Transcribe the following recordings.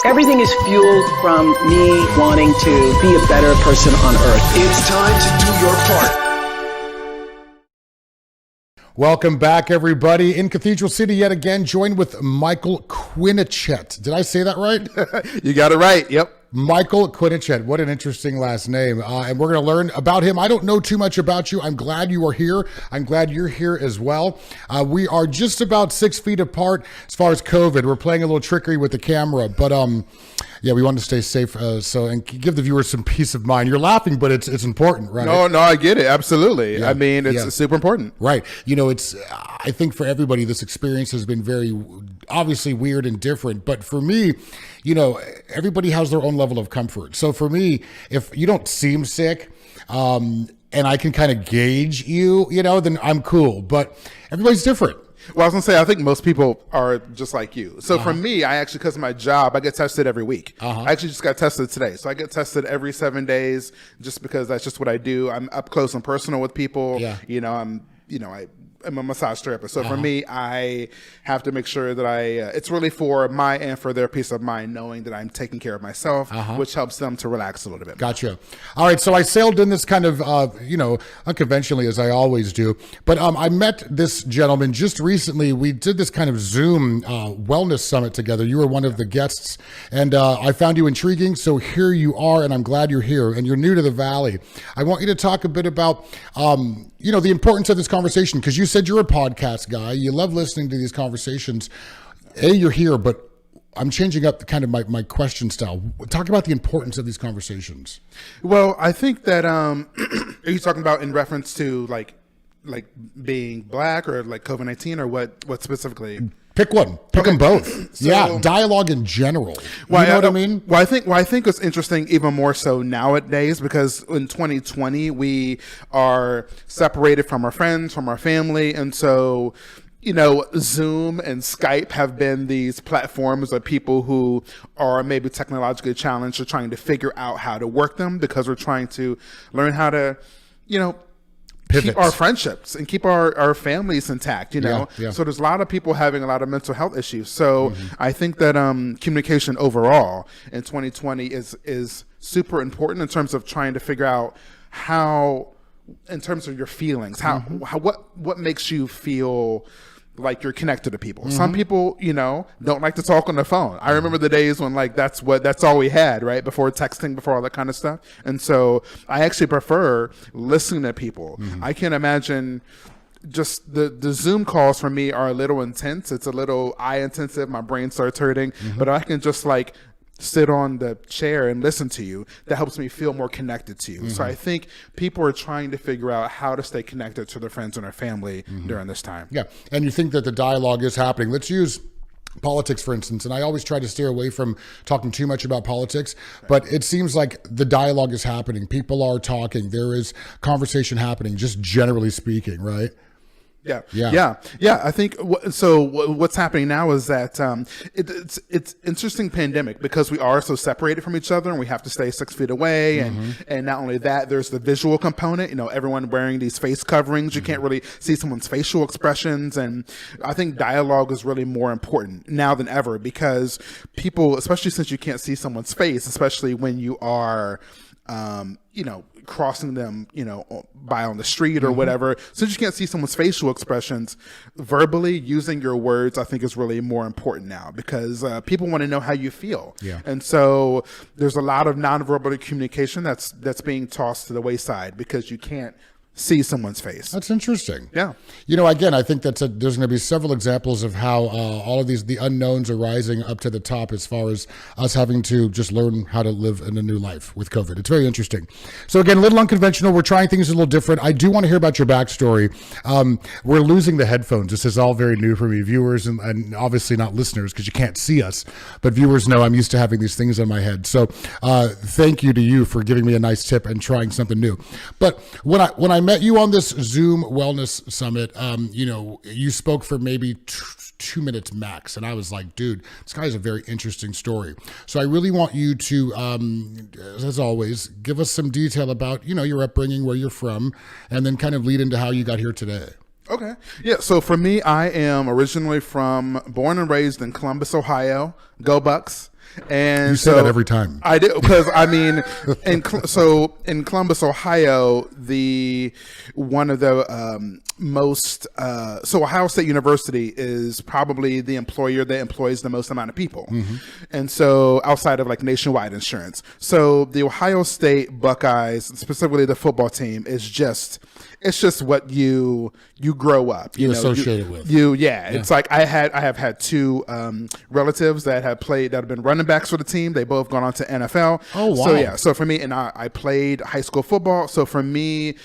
Everything is fueled from me wanting to be a better person on earth. It's time to do your part. Welcome back, everybody. In Cathedral City yet again, joined with Michael Quinichett. Did I say that right? You got it right. Yep. Michael Quinichett. What an interesting last name. And we're going to learn about him. I don't know too much about you. I'm glad you are here. I'm glad you're here as well. We are just about 6 feet apart as far as COVID. We're playing a little trickery with the camera, but yeah, we want to stay safe and give the viewers some peace of mind. You're laughing, but it's important, right? No, I get it. Absolutely. Yeah. I mean, it's super important. Right. You know, I think for everybody, this experience has been very obviously weird and different. But for me, you know, everybody has their own level of comfort. So for me, if you don't seem sick, and I can kind of gauge you, you know, then I'm cool. But everybody's different. Well, I was going to say, I think most people are just like you. So for me, I actually, because of my job, I get tested every week. I actually just got tested today. So I get tested every 7 days just because that's just what I do. I'm up close and personal with people. Yeah. You know, I'm a massage therapist. So for me, I have to make sure that it's really for my and for their peace of mind, knowing that I'm taking care of myself, which helps them to relax a little bit. Gotcha. All right. So I sailed in this kind of, unconventionally as I always do, but I met this gentleman just recently. We did this kind of Zoom wellness summit together. You were one of the guests and I found you intriguing. So here you are, and I'm glad you're here and you're new to the Valley. I want you to talk a bit about, the importance of this conversation, because you said you're a podcast guy. You love listening to these conversations. You're here, but I'm changing up kind of my question style. Talk about the importance of these conversations. Well, I think that, are you talking about in reference to like being black or like COVID-19 or what specifically? Pick one. Pick them both. So, dialogue in general. You know what I mean? Well, I think it's interesting even more so nowadays because in 2020 we are separated from our friends, from our family, and so Zoom and Skype have been these platforms of people who are maybe technologically challenged or trying to figure out how to work them because we're trying to learn how to, Pivots. Keep our friendships and keep our families intact, Yeah. So there's a lot of people having a lot of mental health issues. So I think that communication overall in 2020 is super important in terms of trying to figure out how, in terms of your feelings, how what makes you feel like you're connected to people. Some people, don't like to talk on the phone. I remember the days when that's all we had, right? Before texting, before all that kind of stuff. And so I actually prefer listening to people. I can't imagine just the Zoom calls for me are a little intense. It's a little eye intensive. My brain starts hurting, but I can just sit on the chair and listen to you. That helps me feel more connected to you. So I think people are trying to figure out how to stay connected to their friends and their family during this time. Yeah. And you think that the dialogue is happening. Let's use politics, for instance, and I always try to steer away from talking too much about politics, but it seems like the dialogue is happening. People are talking. There is conversation happening, just generally speaking, right? Yeah. I think what's happening now is that it's interesting pandemic because we are so separated from each other and we have to stay 6 feet away. And not only that, there's the visual component, everyone wearing these face coverings. You can't really see someone's facial expressions. And I think dialogue is really more important now than ever because people, especially since you can't see someone's face, especially when you are, crossing them, by on the street or whatever. Since you can't see someone's facial expressions, verbally using your words, I think is really more important now because people want to know how you feel. Yeah. And so there's a lot of nonverbal communication that's being tossed to the wayside because you can't see someone's face. That's interesting. Yeah. Again, I think there's going to be several examples of how all of the unknowns are rising up to the top as far as us having to just learn how to live in a new life with COVID. It's very interesting. So again, a little unconventional. We're trying things a little different. I do want to hear about your backstory. We're losing the headphones. This is all very new for me. Viewers and obviously not listeners because you can't see us, but viewers know I'm used to having these things on my head. So thank you to you for giving me a nice tip and trying something new. But when I met you on this Zoom Wellness Summit, you spoke for maybe 2 minutes max. And I was like, dude, this guy has a very interesting story. So I really want you to, as always, give us some detail about, your upbringing, where you're from, and then kind of lead into how you got here today. Okay. Yeah. So for me, I am originally born and raised in Columbus, Ohio. Go Bucks. And you say that every time. I do, because I mean, in Columbus, Ohio, one of the most Ohio State University is probably the employer that employs the most amount of people, and so outside of like nationwide insurance, so the Ohio State Buckeyes, specifically the football team, is just what you grow up, you associate it with. It's like I have had two relatives that have been running backs for the team. They both gone on to NFL. Oh wow! So for me, and I played high school football. So for me,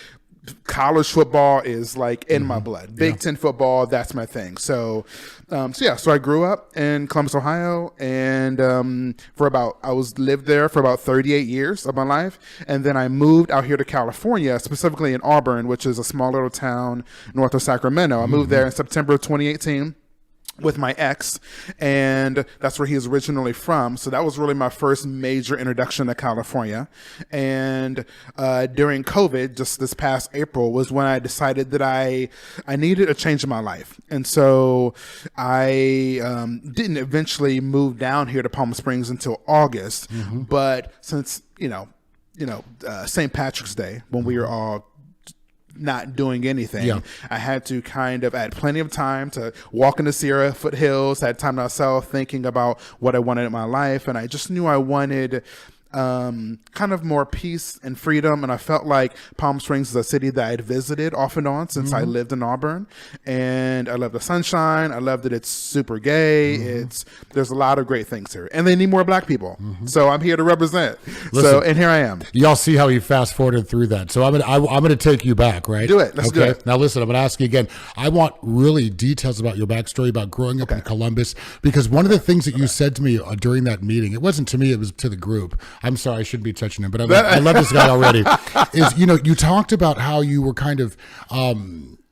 college football is like in my blood. Big Ten football, that's my thing. So I grew up in Columbus, Ohio, and I lived there for about 38 years of my life, and then I moved out here to California, specifically in Auburn, which is a small little town north of Sacramento. I moved there in September of 2018. With my ex, and that's where he is originally from. So that was really my first major introduction to California. And during COVID, just this past April, was when I decided that I needed a change in my life. And so I didn't eventually move down here to Palm Springs until August. But since St. Patrick's Day, when we were all not doing anything, I had plenty of time to walk in the Sierra foothills, had time to myself thinking about what I wanted in my life, and I just knew I wanted kind of more peace and freedom, and I felt like Palm Springs is a city that I'd visited off and on since I lived in Auburn, and I love the sunshine. I love that it's super gay. There's a lot of great things here, and they need more black people. So I'm here to represent. Listen, and here I am. Y'all see how he fast forwarded through that. So I'm gonna take you back, right? Do it. Let's do it. Now listen, I'm gonna ask you again. I want really details about your backstory, about growing up in Columbus, because one of the things that you said to me during that meeting, it wasn't to me, it was to the group. I'm sorry, I shouldn't be touching him, but I love this guy already. You talked about how you were kind of,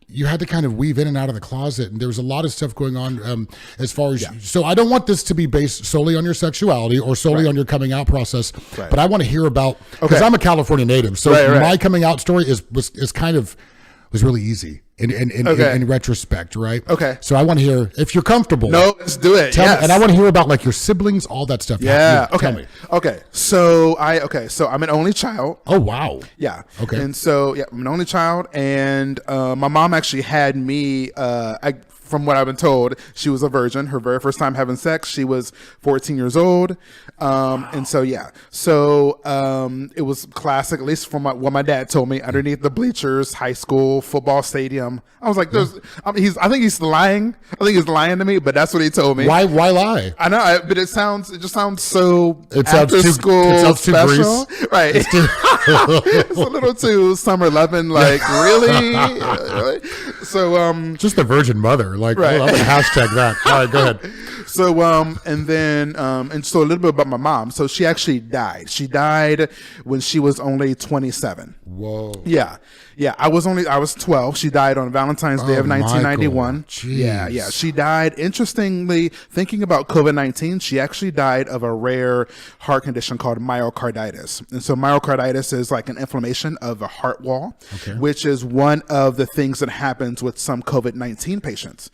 you had to kind of weave in and out of the closet, and there was a lot of stuff going on as far as, so I don't want this to be based solely on your sexuality or solely on your coming out process, but I want to hear about, because I'm a California native, so my coming out story was really easy in retrospect, right? Okay. So I want to hear, if you're comfortable. No, let's do it. Tell me, and I want to hear about like your siblings, all that stuff. Yeah. Okay. Tell me. Okay. So I'm an only child. Oh wow. Yeah. Okay. And so I'm an only child, and my mom actually had me. From what I've been told, she was a virgin. Her very first time having sex, she was 14 years old. And so, it was classic, at least from what my dad told me, underneath the bleachers, high school football stadium. I was like, I think he's lying. I think he's lying to me, but that's what he told me. Why lie? I know, but it just sounds so after school special. Right. It's a little too summer loving, like, really? So, just the virgin mother. Like, I'm gonna hashtag that. All right, go ahead. So, and so a little bit about my mom. So she actually died. She died when she was only 27. Whoa. Yeah. I was 12. She died on Valentine's Day of 1991. Yeah. She died. Interestingly, thinking about COVID-19, she actually died of a rare heart condition called myocarditis. And so myocarditis is like an inflammation of the heart wall, which is one of the things that happens with some COVID-19 patients.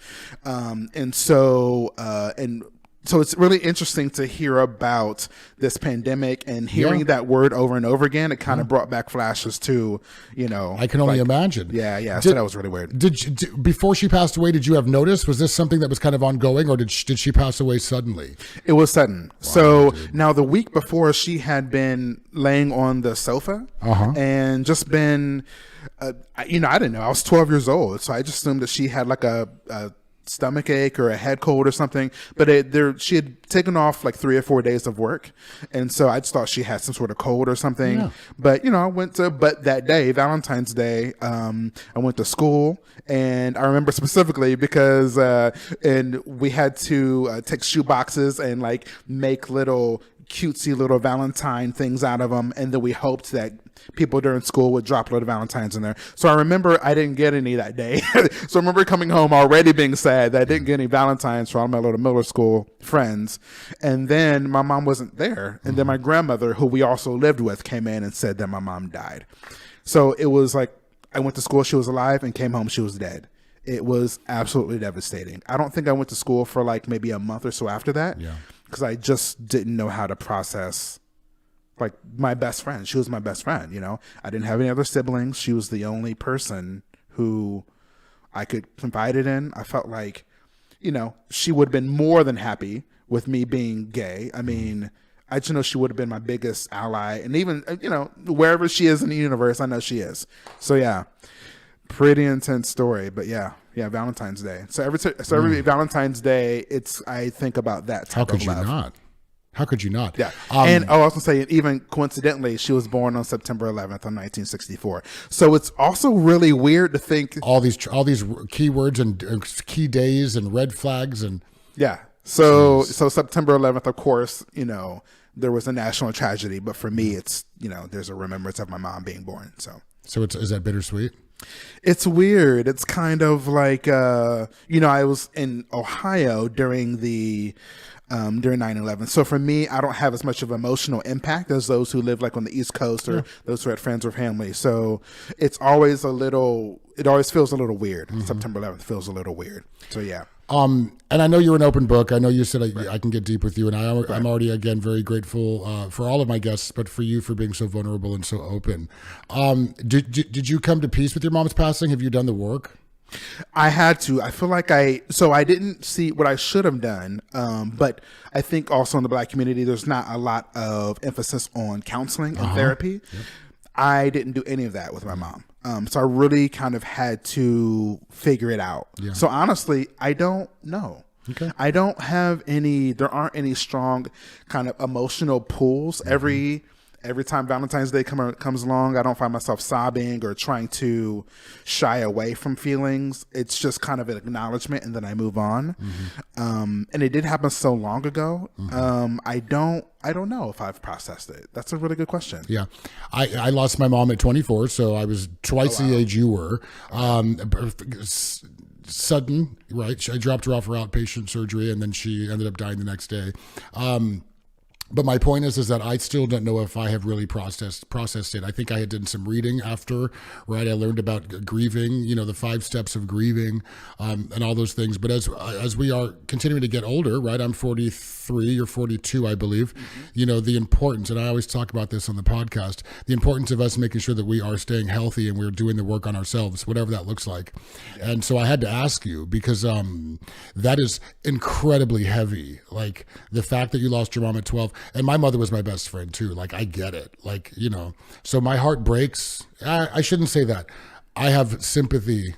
So it's really interesting to hear about this pandemic and hearing that word over and over again. It kind of brought back flashes to, I can only imagine. Yeah. So that was really weird. Before she passed away, did you have notice? Was this something that was kind of ongoing, or did she pass away suddenly? It was sudden. Wow, so now the week before, she had been laying on the sofa and just been, I didn't know. I was 12 years old. So I just assumed that she had like a stomach ache or a head cold or something, but she had taken off like 3 or 4 days of work, and so I just thought she had some sort of cold or something. But but that day, Valentine's Day, I went to school, and I remember specifically because and we had to take shoe boxes and like make little cutesy little Valentine things out of them, and then we hoped that people during school would drop a little Valentines in there. So I remember I didn't get any that day. So I remember coming home already being sad that I didn't get any Valentines from all my little middle school friends. And then my mom wasn't there. And then my grandmother, who we also lived with, came in and said that my mom died. So it was like I went to school, she was alive, and came home, she was dead. It was absolutely devastating. I don't think I went to school for like maybe a month or so after that. because I just didn't know how to process like my best friend. She was my best friend, you know. I didn't have any other siblings. She was the only person who I could confide it in. I felt like, you know, she would have been more than happy with me being gay. I mean, I just know she would have been my biggest ally. And even, you know, wherever she is in the universe, I know she is. So, yeah, pretty intense story. But, yeah, Valentine's Day. So every Valentine's Day, I think about that type of love. How could you not? Yeah. And I'll also say, even coincidentally, she was born on September 11th of 1964. So it's also really weird to think all these keywords and key days and red flags and yeah. So September 11th, of course, you know, there was a national tragedy, but for me, it's, you know, there's a remembrance of my mom being born. So is that bittersweet? It's weird. It's kind of like, you know, I was in Ohio during 9/11. So for me, I don't have as much of emotional impact as those who live like on the East Coast or those who had friends or family. So it always feels a little weird. September 11th feels a little weird. So yeah. And I know you're an open book. I know you said I can get deep with you, and I'm already again very grateful for all of my guests, but for you for being so vulnerable and so open. Did you come to peace with your mom's passing? Have you done the work? I had to. I feel like I didn't see what I should have done. But I think also in the Black community, there's not a lot of emphasis on counseling and therapy. Yep. I didn't do any of that with my mom. So I really kind of had to figure it out. Yeah. So honestly, I don't know. Okay. I don't have there aren't any strong kind of emotional pulls. Every time Valentine's Day comes along, I don't find myself sobbing or trying to shy away from feelings. It's just kind of an acknowledgement, and then I move on. And it did happen so long ago. I don't know if I've processed it. That's a really good question. Yeah, I lost my mom at 24, so I was twice the age you were. Sudden, right? I dropped her off for outpatient surgery, and then she ended up dying the next day. But my point is that I still don't know if I have really processed it. I think I had done some reading after, right? I learned about grieving, you know, the 5 steps of grieving, and all those things. But as we are continuing to get older, right? I'm 43 or 42, I believe. You know, the importance, and I always talk about this on the podcast, the importance of us making sure that we are staying healthy and we're doing the work on ourselves, whatever that looks like. And so I had to ask you because that is incredibly heavy. Like the fact that you lost your mom at 12. And my mother was my best friend too. Like, I get it. Like, you know, so my heart breaks. I shouldn't say that. I have sympathy.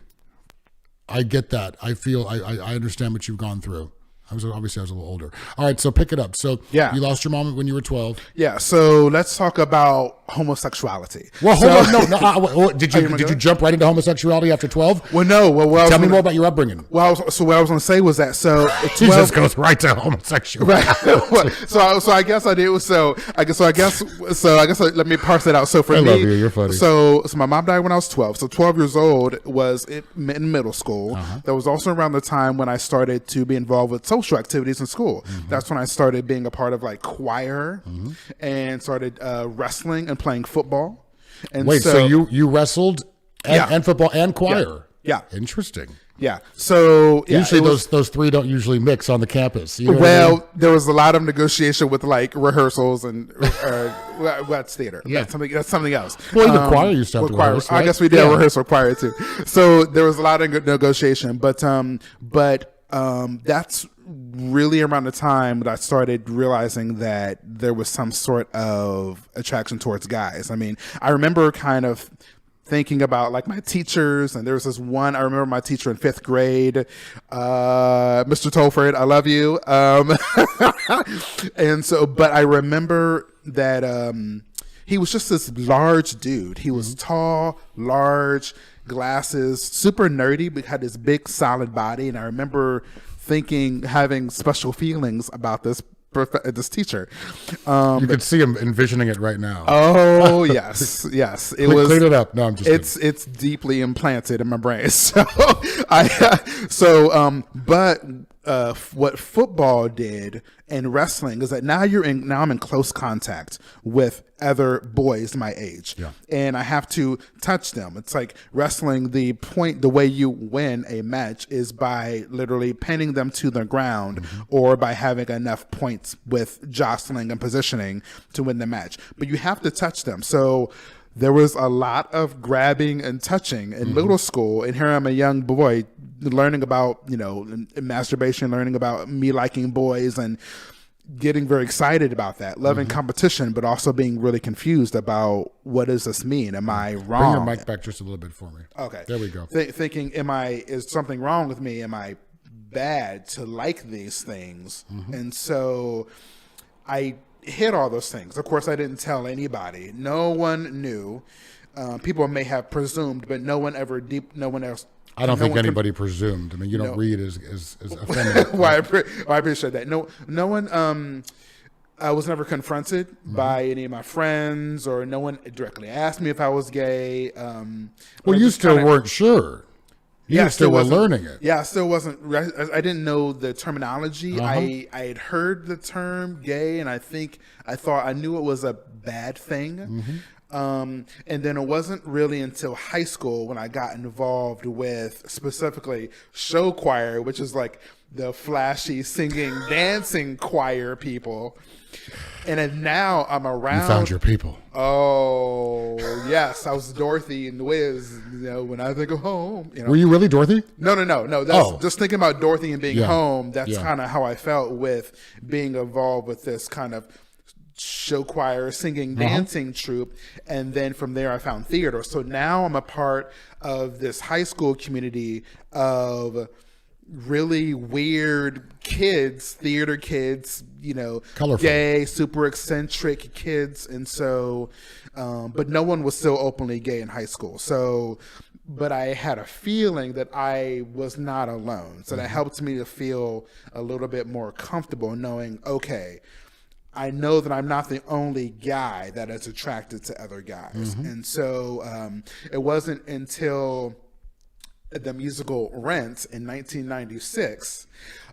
I get that. I feel, I understand what you've gone through. I was a little older. All right, so pick it up. So yeah, you lost your mom when you were 12. Yeah. So let's talk about homosexuality. Well, hold on. No. Did you jump right into homosexuality after 12? Well, no. Well, tell me more about your upbringing. Well, so what I was going to say was that Jesus goes right to homosexuality. Right. so I guess I did. So I guess let me parse it out. So for me, I love you. You're funny. So my mom died when I was 12. So 12 years old was in middle school. That was also around the time when I started to be involved with social activities in school. That's when I started being a part of like choir and started wrestling and playing football. And wait, so you wrestled and football and choir? Yeah. Interesting. Yeah. So usually those three don't usually mix on the campus. You know well, what I mean? There was a lot of negotiation with like rehearsals and that's theater. Yeah. That's something else. Well, the choir used to have to rehearse, right? I guess we did rehearsal choir too. So there was a lot of negotiation, but that's really around the time that I started realizing that there was some sort of attraction towards guys. I mean, I remember kind of thinking about like my teachers, and there was this one, I remember my teacher in 5th grade, Mr. Tolford, I love you. And so, but I remember that he was just this large dude. He was tall, large, glasses, super nerdy, but had this big solid body. And I remember having special feelings about this teacher. You could see him envisioning it right now. Oh yes. Clean it up. No, I'm just it's deeply implanted in my brain. So what football did and wrestling is that now I'm in close contact with other boys my age, and I have to touch them. It's like wrestling. The way you win a match is by literally pinning them to the ground, or by having enough points with jostling and positioning to win the match. But you have to touch them. So there was a lot of grabbing and touching in middle school, and here I'm a young boy learning about, masturbation, learning about me liking boys, and getting very excited about that, loving competition, but also being really confused about what does this mean? Am I wrong? Bring your mic back just a little bit for me. Okay. There we go. Thinking, is something wrong with me? Am I bad to like these things? And so I hid all those things. Of course, I didn't tell anybody. No one knew. People may have presumed, but no one else. I don't think anybody presumed. I mean, you don't read as effeminate. Well, I appreciate that. No one. I was never confronted by any of my friends, or no one directly asked me if I was gay. Well, you still weren't sure. You still were learning it. Yeah, I still wasn't. I didn't know the terminology. I had heard the term gay, and I thought I knew it was a bad thing. And then it wasn't really until high school when I got involved with specifically show choir, which is like the flashy singing, dancing choir people. And then now I'm around. You found your people. Oh, yes. I was Dorothy in The Wiz, when I think of home. Were you really Dorothy? No. That's just thinking about Dorothy and being home. That's kind of how I felt with being involved with this kind of show choir, singing, dancing troupe. And then from there, I found theater. So now I'm a part of this high school community of really weird kids, theater kids, colorful, gay, super eccentric kids. And so, but no one was still openly gay in high school. So, but I had a feeling that I was not alone. So that helped me to feel a little bit more comfortable knowing, okay, I know that I'm not the only guy that is attracted to other guys. And so it wasn't until the musical Rent in 1996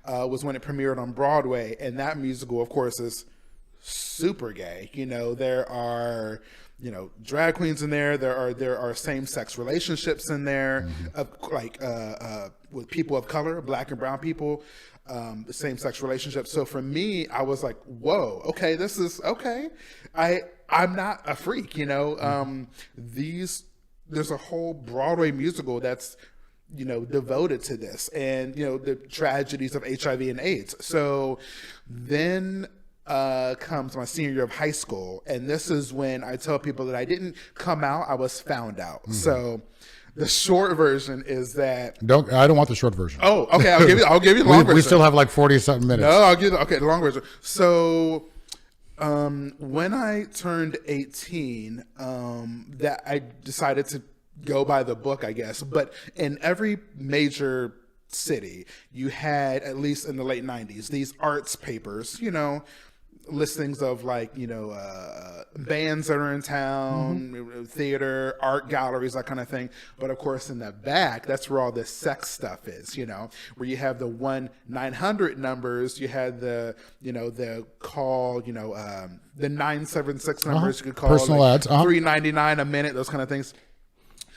was when it premiered on Broadway. And that musical, of course, is super gay. There are drag queens in there. There are same-sex relationships in there, with people of color, black and brown people. The same-sex relationship. So for me, I was like, whoa, okay, this is okay. I'm not a freak, there's a whole Broadway musical that's, devoted to this, and, the tragedies of HIV and AIDS. So then comes my senior year of high school, and this is when I tell people that I didn't come out, I was found out. So the short version is that I don't want the short version. Oh, okay. I'll give you the long version. We still have like 40-something minutes. No, I'll give the long version. So, when I turned 18, that I decided to go by the book, I guess. But in every major city, you had, at least in the late 90s, these arts papers, listings of bands that are in town, theater, art galleries, that kind of thing. But of course, in the back, that's where all the sex stuff is, where you have the 1-900 numbers, you had the, the call, the 976 numbers, you could call personal ads, $3.99 a minute, those kind of things.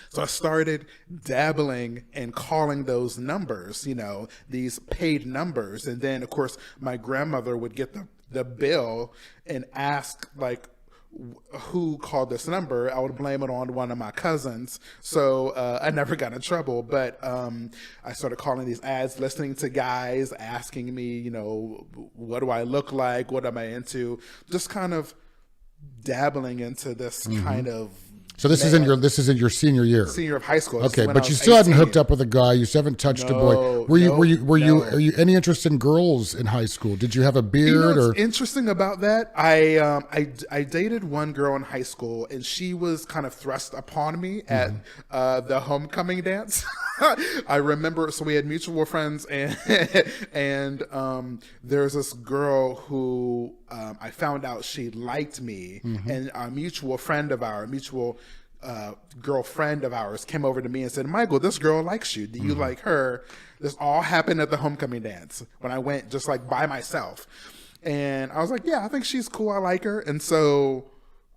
So I started dabbling and calling those numbers, these paid numbers. And then, of course, my grandmother would get the bill and ask, who called this number. I would blame it on one of my cousins. So I never got in trouble. But I started calling these ads, listening to guys asking me, what do I look like? What am I into? Just kind of dabbling into this kind of. So this is in your senior year. Senior of high school. Okay, but you still hadn't hooked up with a guy. You still haven't touched a boy. Were you any interest in girls in high school? Did you have a beard? What's interesting about that? I dated one girl in high school, and she was kind of thrust upon me at the homecoming dance. I remember. So we had mutual friends, and there's this girl who I found out she liked me, and a mutual friend of ours, girlfriend of ours came over to me and said, Michael, this girl likes you. Do you like her? This all happened at the homecoming dance when I went just like by myself. And I was like, yeah, I think she's cool. I like her. And so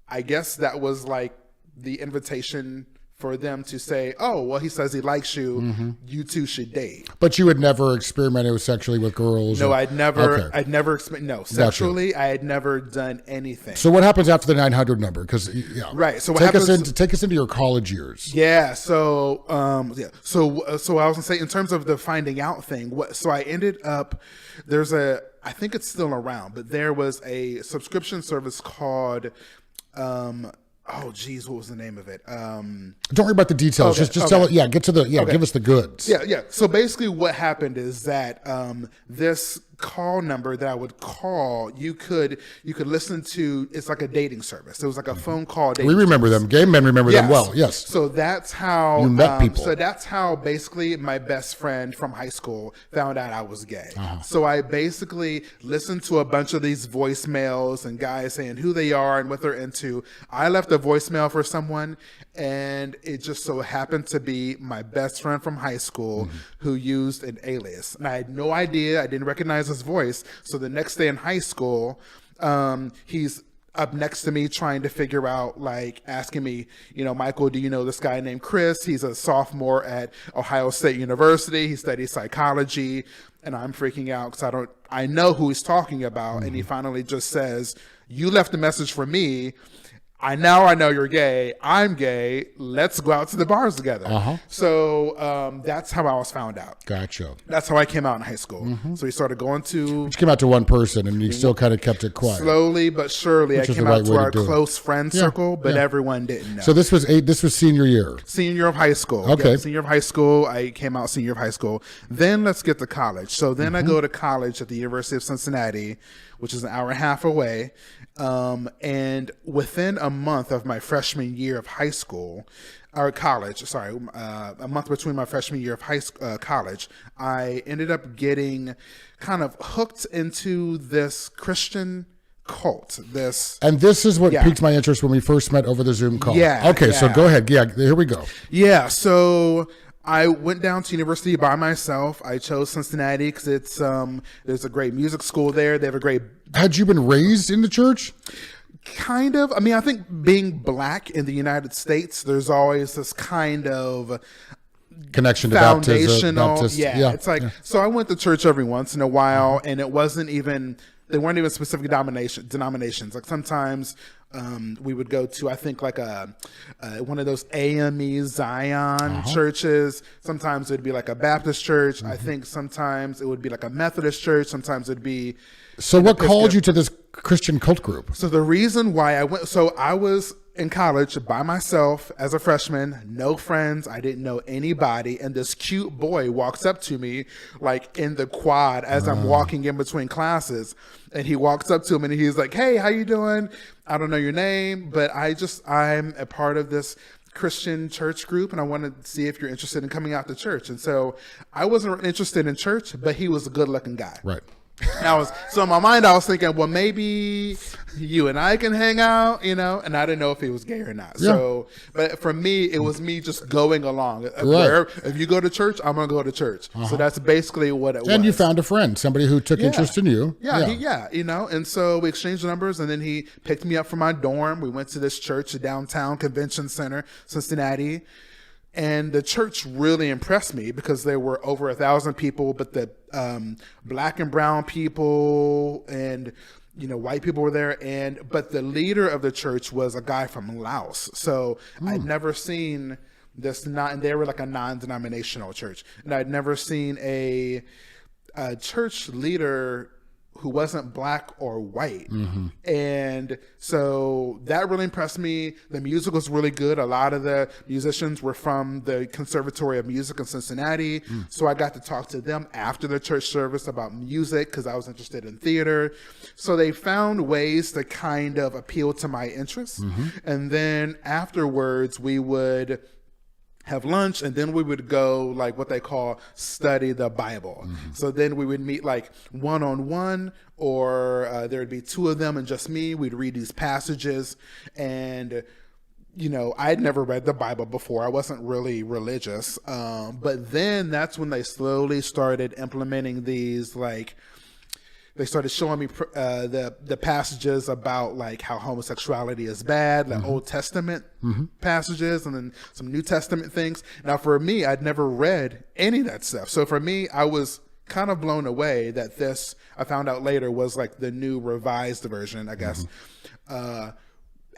I guess that was like the invitation for them to say, oh, well, he says he likes you. You two should date. But you had never experimented sexually with girls? No, or... I'd never, Okay. Sexually, I had never done anything. So what happens after the 900 number? Because, right. So what take happens? Take us into your college years. Yeah. So, So I was gonna say in terms of the finding out thing. So I ended up, I think it's still around, but there was a subscription service called, oh geez, what was the name of it? Don't worry about the details. Just tell it. Yeah, get to the. Yeah, give us the goods. Yeah. So basically, what happened is that this call number that I would call, you could listen to. It's like a dating service. It was like a phone call. We remember them. Gay men remember them well. Yes. So that's how you met people. So that's how basically my best friend from high school found out I was gay. So I basically listened to a bunch of these voicemails and guys saying who they are and what they're into. I left a voicemail for someone, and it just so happened to be my best friend from high school who used an alias. And I had no idea. I didn't recognize his voice. So the next day in high school, he's up next to me trying to figure out, like asking me, Michael, do you know this guy named Chris? He's a sophomore at Ohio State University. He studies psychology. And I'm freaking out because I know who he's talking about. And he finally just says, you left a message for me. I know you're gay. I'm gay. Let's go out to the bars together. So that's how I was found out. Gotcha. That's how I came out in high school. So we started going to... But you came out to one person, and you still kind of kept it quiet. Slowly but surely, I came out to our close friend circle, but everyone didn't know. So this was senior year? Senior year of high school. Okay. Yeah, senior of high school. I came out senior of high school. Then let's get to college. So then I go to college at the University of Cincinnati, which is an hour and a half away. And within a month of my freshman year of high school, or college, a month between my freshman year of college, I ended up getting kind of hooked into this Christian cult. And this is what piqued my interest when we first met over the Zoom call. Yeah. Okay, so go ahead. Yeah, here we go. Yeah, so I went down to university by myself. I chose Cincinnati because it's there's a great music school there. They have a great... Had you been raised in the church? Kind of. I mean, I think being black in the United States, there's always this kind of connection to foundational. Baptist. Yeah, it's like, so I went to church every once in a while, and it wasn't even, they weren't even specific denominations. Like sometimes we would go to, I think, like one of those AME Zion churches. Sometimes it would be like a Baptist church. I think sometimes it would be like a Methodist church. Sometimes it'd be... So what called you to this Christian cult group? So the reason why I went, so I was in college by myself as a freshman, no friends. I didn't know anybody. And this cute boy walks up to me like in the quad as I'm walking in between classes. And he walks up to him and he's like, hey, how you doing? I don't know your name, but I'm a part of this Christian church group, and I want to see if you're interested in coming out to church. And so I wasn't interested in church, but he was a good looking guy. Right. So in my mind, I was thinking, well, maybe you and I can hang out, and I didn't know if he was gay or not. Yeah. So, but for me, it was me just going along. Right. If you go to church, I'm going to go to church. So that's basically what it was. And you found a friend, somebody who took interest in you. Yeah. And so we exchanged numbers, and then he picked me up from my dorm. We went to this church, the downtown convention center, Cincinnati. And the church really impressed me because there were over 1,000 people, but the black and brown people and white people were there. But the leader of the church was a guy from Laos. So I'd never seen this, and they were like a non-denominational church. And I'd never seen a church leader who wasn't black or white. And so that really impressed me. The music was really good. A lot of the musicians were from the Conservatory of Music in Cincinnati. So I got to talk to them after the church service about music because I was interested in theater. So they found ways to kind of appeal to my interests. And then afterwards we would have lunch, and then we would go like what they call study the Bible. So then we would meet like one-on-one, or there'd be two of them and just me. We'd read these passages, and I had never read the Bible before. I wasn't really religious. But then that's when they slowly started implementing these, like, they started showing me the passages about like how homosexuality is bad, like Old Testament passages, and then some New Testament things. Now, for me, I'd never read any of that stuff. So for me, I was kind of blown away that this, I found out later, was like the new revised version, I guess,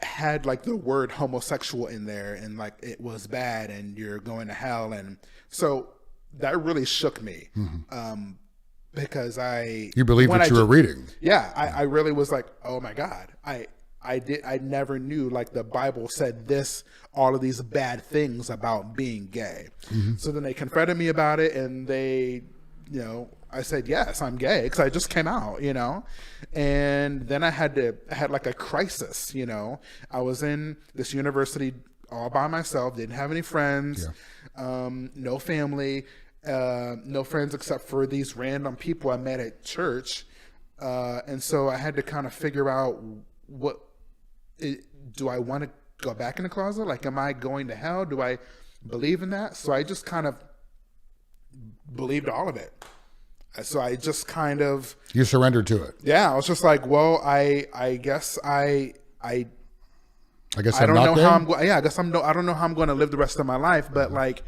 had like the word homosexual in there, and like it was bad and you're going to hell. And so that really shook me. Because you believed what you were reading. Yeah, I really was like, oh my God, I never knew like the Bible said all of these bad things about being gay. So then they confronted me about it, and they, I said, yes, I'm gay, because I just came out, and then I had like a crisis. I was in this university all by myself, didn't have any friends, no family. No friends except for these random people I met at church. And so I had to kind of figure out do I want to go back in the closet? Like, am I going to hell? Do I believe in that? So I just kind of believed all of it. So I just kind of... You surrendered to it. Yeah. I was just like, well, I guess I guess I I'm don't not know there? how I'm going. Yeah, I don't know how I'm going to live the rest of my life, but like,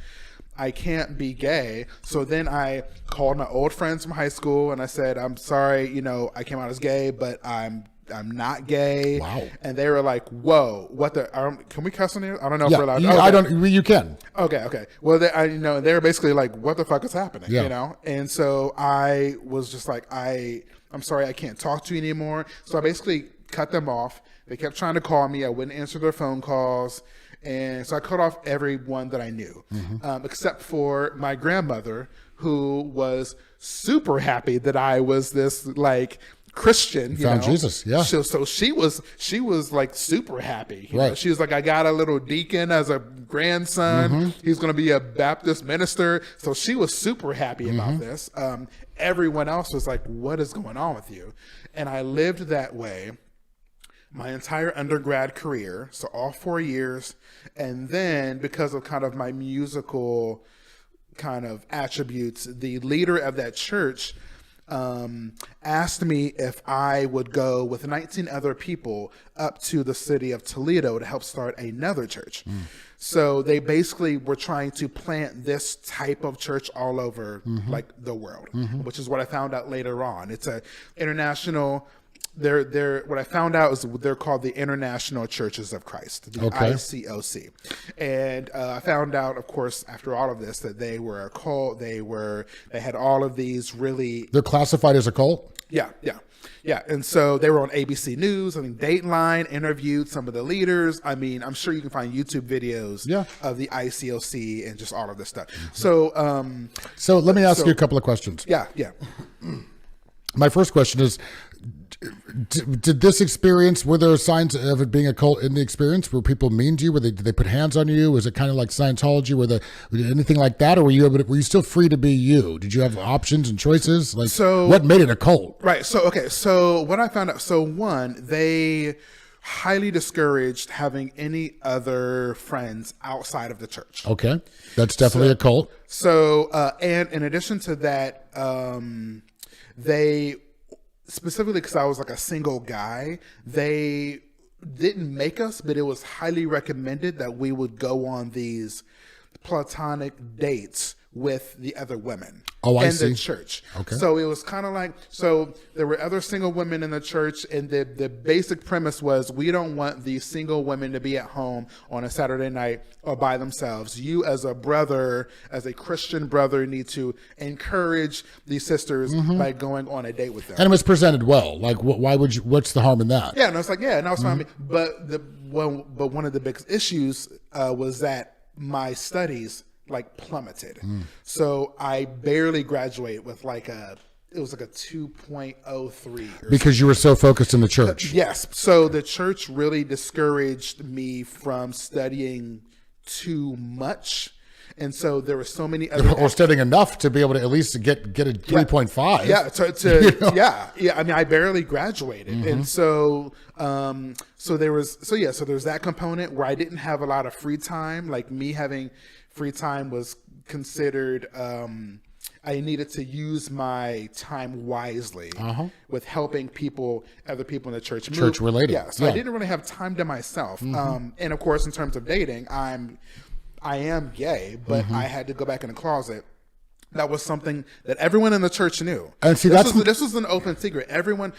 I can't be gay. So then I called my old friends from high school and I said, I'm sorry, I came out as gay, but I'm not gay. Wow. And they were like, whoa, what the, can we cuss on here? I don't know if Yeah, we're allowed. I don't, you can. Okay. Well, they were basically like, what the fuck is happening? Yeah. And so I was just like, I'm sorry, I can't talk to you anymore. So I basically cut them off. They kept trying to call me. I wouldn't answer their phone calls. And so I cut off everyone that I knew, except for my grandmother, who was super happy that I was this like Christian. Found Jesus, yeah. So she was like super happy. Right. She was like, I got a little deacon as a grandson. He's going to be a Baptist minister. So she was super happy about this. Everyone else was like, what is going on with you? And I lived that way my entire undergrad career, so all 4 years. And then because of kind of my musical kind of attributes, the leader of that church asked me if I would go with 19 other people up to the city of Toledo to help start another church. So they basically were trying to plant this type of church all over like the world, which is what I found out later on. It's a international... what I found out is they're called the International Churches of Christ, the ICOC. And I found out, of course, after all of this, that they were a cult. They had all of these really... They're classified as a cult? Yeah. And so they were on ABC News. I mean, Dateline interviewed some of the leaders. I mean, I'm sure you can find YouTube videos of the ICOC and just all of this stuff. So let me ask you a couple of questions. Yeah. My first question is, did this experience, were there signs of it being a cult in the experience? Were people mean to you? Did they put hands on you? Was it kind of like Scientology? Anything like that? Or were you still free to be you? Did you have options and choices? What made it a cult? Right. So what I found out, one, they highly discouraged having any other friends outside of the church. Okay. That's definitely a cult. So, and in addition to that, they, specifically because I was like a single guy, they didn't make us, but it was highly recommended that we would go on these platonic dates with the other women in the church. Okay. So it was kind of like, there were other single women in the church, and the basic premise was, we don't want these single women to be at home on a Saturday night or by themselves. You as a brother, as a Christian brother, need to encourage these sisters by going on a date with them. And it was presented well. Like, why would you, what's the harm in that? Yeah, and I was like, and I was fine. But one of the biggest issues was that my studies plummeted. So I barely graduated with it was like a 2.03. Because you were so focused in the church. Yes. So the church really discouraged me from studying too much. And so there were so many other or studying enough to be able to at least get a 3.5. Yeah, You know? yeah. I mean, I barely graduated, and so there's that component where I didn't have a lot of free time. Like, me having free time was considered. I needed to use my time wisely with helping other people in the church move. Church related. Yeah, so I didn't really have time to myself. And of course, in terms of dating, I am gay, but I had to go back in the closet. That was something that everyone in the church knew. And see, this was an open secret. Everyone.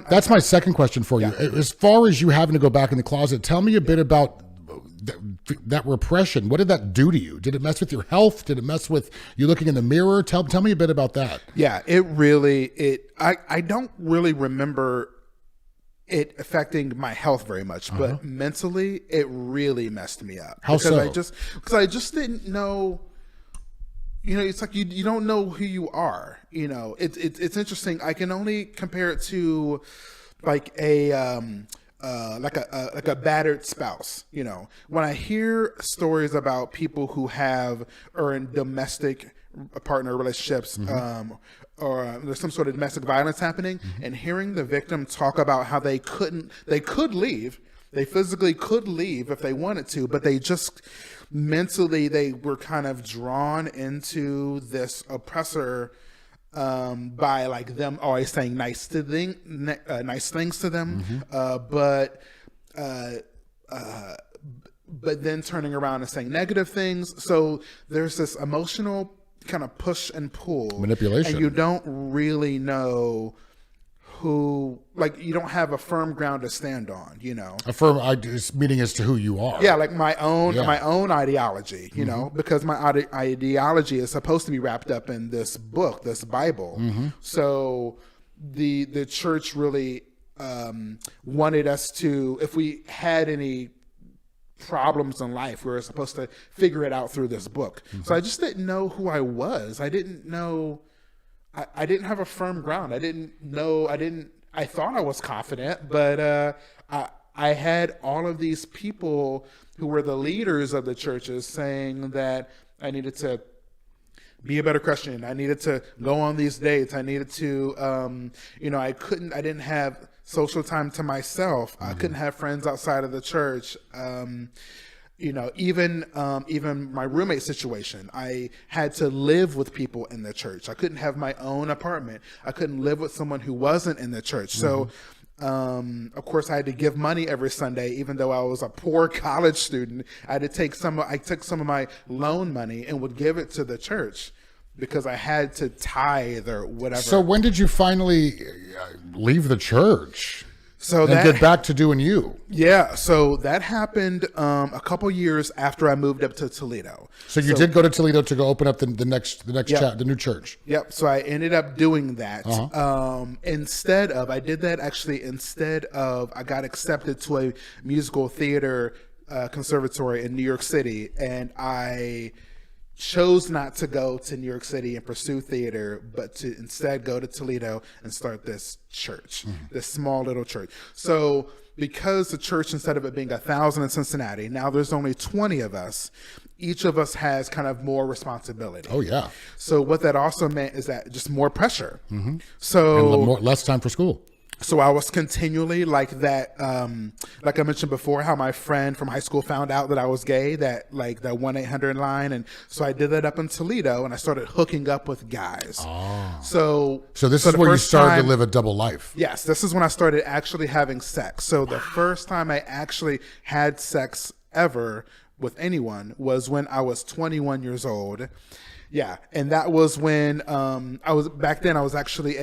That's my second question for you. As far as you having to go back in the closet, tell me a bit about that repression. What did that do to you? Did it mess with your health? Did it mess with you looking in the mirror? Tell me a bit about that. Yeah, I don't really remember it affecting my health very much, but mentally it really messed me up. How so? Because I just didn't know. You know, it's like you don't know who you are. You know, it's interesting. I can only compare it to like a battered spouse. You know, when I hear stories about people who are in domestic partner relationships, or there's some sort of domestic violence happening, and hearing the victim talk about how they could leave, they physically could leave if they wanted to, but they just mentally they were kind of drawn into this oppressor by like them always saying nice things to them, but then turning around and saying negative things. So there's this emotional kind of push and pull, manipulation, and you don't really know who, like, you don't have a firm ground to stand on, you know. A firm meaning as to who you are. Yeah, like my own ideology, you know, because my ideology is supposed to be wrapped up in this book, this Bible. So the church really wanted us to, if we had any problems in life, we were supposed to figure it out through this book. So I just didn't know who I was. I didn't know. I didn't have a firm ground. I thought I was confident, but I had all of these people who were the leaders of the churches saying that I needed to be a better Christian. I needed to go on these dates. I needed to, I didn't have social time to myself. I couldn't have friends outside of the church. Even my roommate situation, I had to live with people in the church. I couldn't have my own apartment. I couldn't live with someone who wasn't in the church. So, of course, I had to give money every Sunday, even though I was a poor college student. I took some of my loan money and would give it to the church because I had to tithe or whatever. So when did you finally leave the church? So and get back to doing you? Yeah, so that happened a couple years after I moved up to Toledo. So you did go to Toledo to go open up the new church. Yep. So I ended up doing that. Instead of I got accepted to a musical theater conservatory in New York City, and I chose not to go to New York City and pursue theater, but to instead go to Toledo and start this church, this small little church. So because the church, instead of it being 1,000 in Cincinnati, now there's only 20 of us, each of us has kind of more responsibility. Oh, yeah. So what that also meant is that just more pressure. So and less time for school. So I was continually like that, like I mentioned before, how my friend from high school found out that I was gay, that 1-800 line. And so I did that up in Toledo, and I started hooking up with guys. Oh. So this is where you started to live a double life. Yes, this is when I started actually having sex. So the first time I actually had sex ever with anyone was when I was 21 years old. Yeah. And that was when I was actually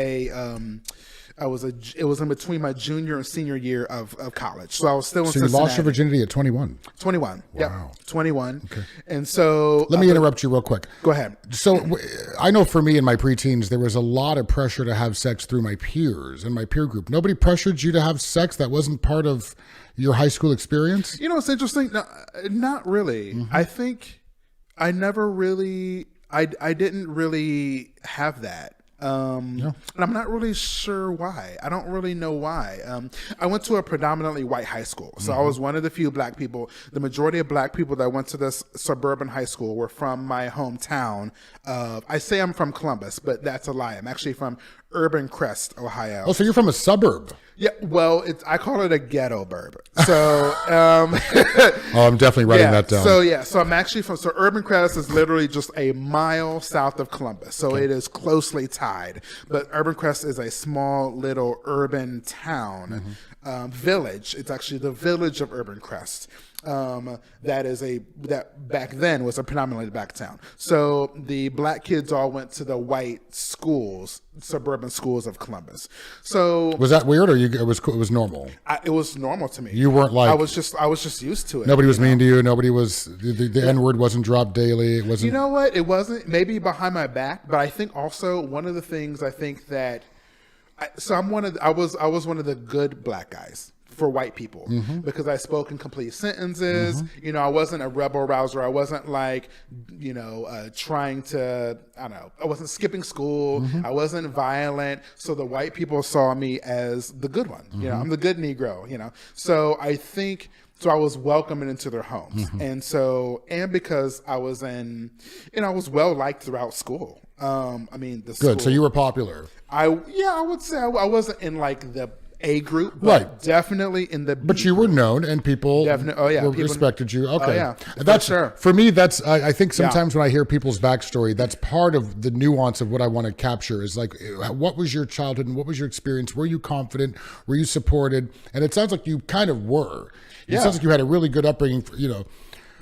it was in between my junior and senior year of college. So I was still in Cincinnati. So you lost your virginity at 21? 21. Wow. Yep. 21. Okay. And so... Let me interrupt you real quick. Go ahead. So I know for me in my preteens, there was a lot of pressure to have sex through my peers and my peer group. Nobody pressured you to have sex that wasn't part of your high school experience? You know, it's interesting. No, not really. I think I never really... I didn't really have that. And I'm not really sure why. I don't really know why. I went to a predominantly white high school. So I was one of the few black people. The majority of black people that went to this suburban high school were from my hometown. I say I'm from Columbus, but that's a lie. I'm actually from Urban Crest, Ohio. Oh, so you're from a suburb? Yeah, well, I call it a ghetto burb. So, oh, I'm definitely writing that down. So I'm actually from. So Urban Crest is literally just a mile south of Columbus. So it is closely tied. But Urban Crest is a small little urban town, village. It's actually the village of Urban Crest. That back then was a predominantly black town. So the black kids all went to the white schools, suburban schools of Columbus. So was that weird, or it was normal? It was normal to me. You weren't like, I was just used to it. Nobody was mean to you. Nobody was the N-word wasn't dropped daily. It wasn't. You know what? It wasn't maybe behind my back, but I think also one of the things I think that I was one of the good black guys for white people because I spoke in complete sentences. You know, I wasn't a rebel rouser. I wasn't like, trying to, I wasn't skipping school. I wasn't violent. So the white people saw me as the good one. You know, I'm the good Negro, So I think, so I was welcomed into their homes. And because I was I was well liked throughout school. The school. Good. So you were popular. I would say I wasn't in like the A group, but definitely in the B But you were known, and people respected you. Okay. That's sure. For me, that's, I think sometimes when I hear people's backstory, that's part of the nuance of what I want to capture is like, what was your childhood and what was your experience? Were you confident? Were you supported? And it sounds like you kind of were. It sounds like you had a really good upbringing,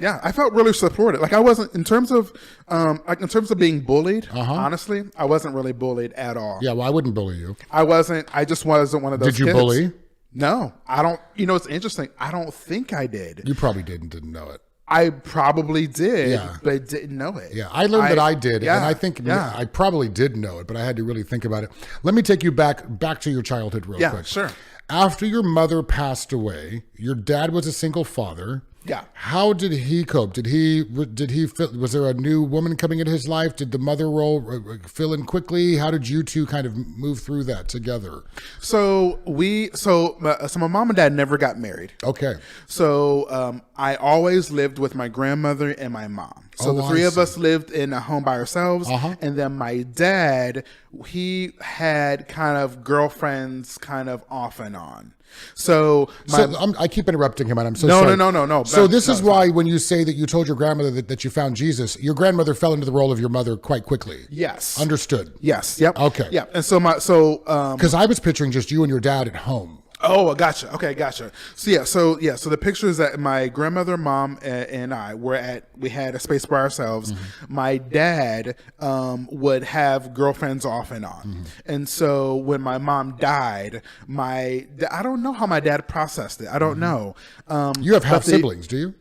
Yeah, I felt really supported. Like I wasn't in terms of being bullied. Honestly, I wasn't really bullied at all. Yeah, well, I wouldn't bully you. I just wasn't one of those. Did you kids. bully? No, I don't. It's interesting. I don't think I did. You probably didn't know it. I probably did, but didn't know it. Yeah, I learned that I did, and I think I probably did know it, but I had to really think about it. Let me take you back to your childhood real quick. Yeah, sure. After your mother passed away, your dad was a single father. Yeah. How did he cope? Did he was there a new woman coming into his life? Did the mother role fill in quickly? How did you two kind of move through that together? So my mom and dad never got married. Okay. So I always lived with my grandmother and my mom. So the three of us lived in a home by ourselves. And then my dad, he had kind of girlfriends kind of off and on. So I keep interrupting him, and I'm so sorry. No. So this is why when you say that you told your grandmother that you found Jesus, your grandmother fell into the role of your mother quite quickly. Yes. Understood. Yes. Yep. Okay. Yeah. And because I was picturing just you and your dad at home. Oh, gotcha. Okay, gotcha. So the pictures that my grandmother, mom, and I we had a space by ourselves. My dad would have girlfriends off and on. And so when my mom died, I don't know how my dad processed it. I don't know. You have half siblings, do you?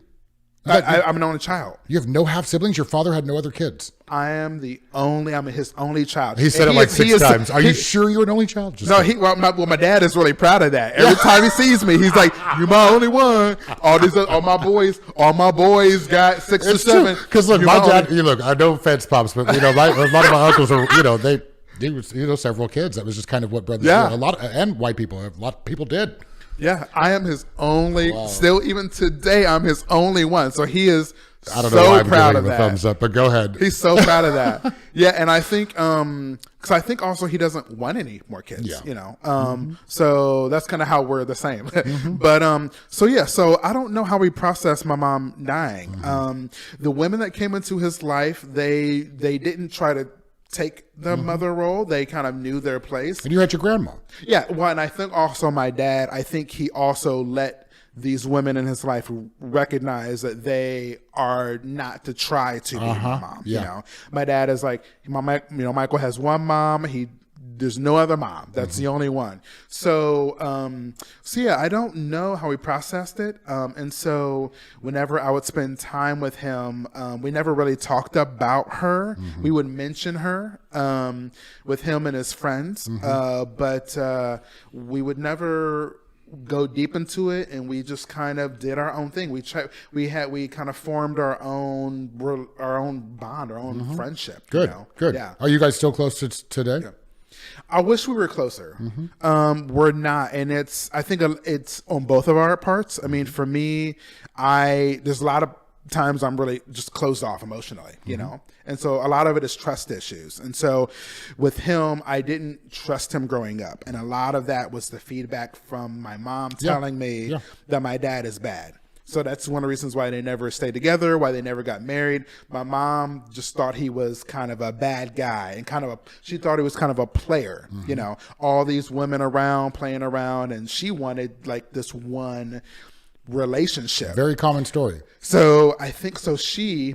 I'm an only child. You have no half siblings? Your father had no other kids? I'm his only child. He said it like six times. Are you sure you're an only child? My dad is really proud of that. Every time he sees me, he's like, "You're my only one." All my boys got 6 or 7. Because look, my dad. Look, I know offense, pops, but a lot of my uncles are. They were several kids. That was just kind of what brothers did. And white people. A lot of people did. Yeah, I am his only. Wow. Still, even today, I'm his only one. So he is. I don't know why I'm proud of that. Thumbs up, but go ahead. He's so proud of that. Yeah, and I think because I think also he doesn't want any more kids. Yeah. So that's kind of how we're the same. But so I don't know how he processed my mom dying. The women that came into his life, they didn't try to take the mother role. They kind of knew their place. And you had your grandma. Yeah. Well, and I think also my dad, I think he also let these women in his life recognize that they are not to try to be my mom. Yeah. My dad is like, Michael has one mom. There's no other mom. That's the only one. So I don't know how he processed it. And so whenever I would spend time with him, we never really talked about her. We would mention her with him and his friends, but we would never go deep into it, and we just kind of did our own thing. We kind of formed our own bond, our own friendship. Good. Yeah. Are you guys still close to today? I wish we were closer. We're not, and I think it's on both of our parts. I mean, for me, there's a lot of times I'm really just closed off emotionally, you know? And so a lot of it is trust issues. And so with him, I didn't trust him growing up. And a lot of that was the feedback from my mom telling me that my dad is bad. So that's one of the reasons why they never stayed together, why they never got married. My mom just thought he was kind of a bad guy and she thought he was kind of a player, you know, all these women around playing around, and she wanted like this one relationship. Very common story. So I think